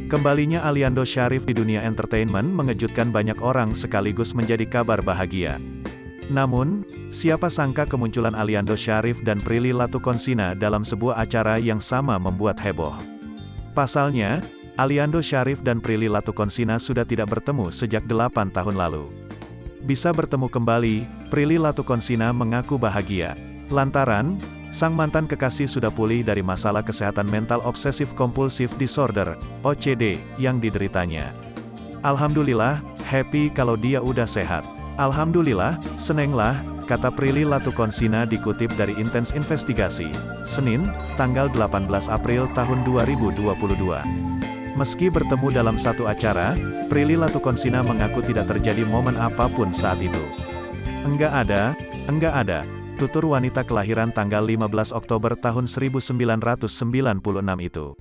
Kembalinya Aliando Syarif di dunia entertainment mengejutkan banyak orang sekaligus menjadi kabar bahagia. Namun, siapa sangka kemunculan Aliando Syarif dan Prilly Latuconsina dalam sebuah acara yang sama membuat heboh. Pasalnya, Aliando Syarif dan Prilly Latuconsina sudah tidak bertemu sejak 8 tahun lalu. Bisa bertemu kembali, Prilly Latuconsina mengaku bahagia. Lantaran, sang mantan kekasih sudah pulih dari masalah kesehatan mental obsessive compulsive disorder, OCD, yang dideritanya. Alhamdulillah, happy kalau dia udah sehat. Alhamdulillah, seneng lah, kata Prilly Latuconsina dikutip dari Intens Investigasi, Senin, tanggal 18 April tahun 2022. Meski bertemu dalam satu acara, Prilly Latuconsina mengaku tidak terjadi momen apapun saat itu. Enggak ada, tutur wanita kelahiran tanggal 15 Oktober tahun 1996 itu.